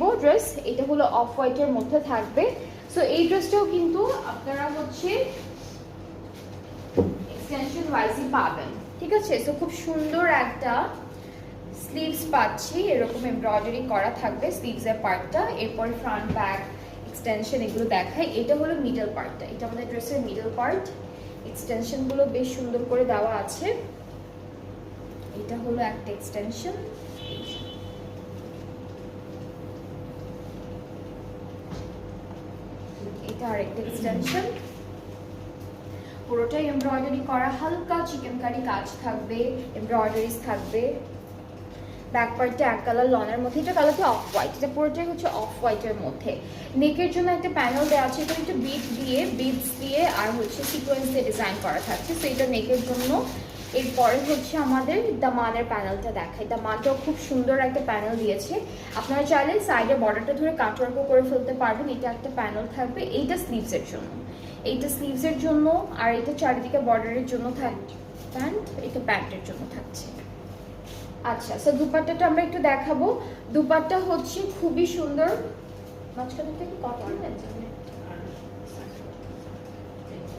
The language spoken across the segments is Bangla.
দিব ড্রেস, এটা হলো অফ হোয়াইটের মধ্যে থাকবে। সো এই ড্রেসটাও কিন্তু আপনারা হচ্ছে এক্সটেনশন ওয়াইজই পাবেন, ঠিক আছে। সো খুব সুন্দর একটা স্লিভস পাচ্ছি, এরকম এমব্রয়ডারি করা থাকবে স্লিভসের পার্টটা। এরপর ফ্রন্ট ব্যাক এক্সটেনশন এগুলো দেখাই। এটা হলো মিডল পার্টটা, এটা আমাদের ড্রেসের মিডল পার্ট। এক্সটেনশনগুলো বেশ সুন্দর করে দেওয়া আছে। এটা হলো একটা এক্সটেনশন, এটা আরেকটা এক্সটেনশন। পুরোটাই এমব্রয়ডারি করা, হালকা চিকেন কারি কাজ থাকবে, এমব্রয়ডারিজ থাকবে। ব্যাক পার্টটা এক কালার লনের মধ্যে, এটা কালারটা অফ হোয়াইট, এটা পুরোটাই হচ্ছে অফ হোয়াইটের মধ্যে। নেকের জন্য একটা প্যানেল দেওয়া আছে, এটা একটু বিডস দিয়ে আর হচ্ছে সিকোয়েন্স দিয়ে ডিজাইন করা থাকছে। তো এটা নেকের জন্য। এরপরে হচ্ছে আমাদের দামানের প্যানেলটা দেখাই। দামানটাও খুব সুন্দর একটা প্যানেল দিয়েছে, আপনারা চাইলে সাইডে বর্ডারটা ধরে কাটওয়ার্কও করে ফেলতে পারবেন। এটা একটা প্যানেল থাকবে, এইটা স্লিভসের জন্য, এইটা স্লিভসের জন্য, আর এটা চারিদিকে বর্ডারের জন্য থাকবে প্যান্ট, এটা প্যান্টের জন্য থাকছে। আচ্ছা, সো দুপাট্টাটা আমরা একটু দেখাবো। দুপাট্টা হচ্ছে খুবই সুন্দর, মাঝখানে থেকে কটন।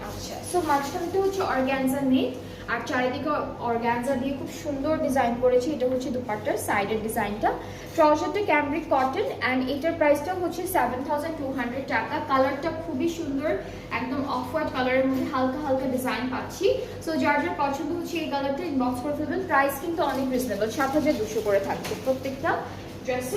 আচ্ছা, সো মাঝখানটা হচ্ছে অর্গানজা নেট, আর চারিদিকে অর্গানজা দিয়ে খুব সুন্দর ডিজাইন করেছি। এটা হচ্ছে দুপাট্টার সাইডের ডিজাইনটা। ট্রাউজারটা ক্যামব্রিক কটন, অ্যান্ড এটার প্রাইসটা হচ্ছে 7200 টাকা। কালারটা খুবই সুন্দর, একদম অফ হোয়াইট কালারের মধ্যে হালকা হালকা ডিজাইন পাচ্ছি। সো যার যার পছন্দ হচ্ছে এই কালারটা ইনবক্স করে ফেলবেন। প্রাইস কিন্তু অনেক রিজনেবল, 7200 করে থাকছে প্রত্যেকটা ড্রেসে।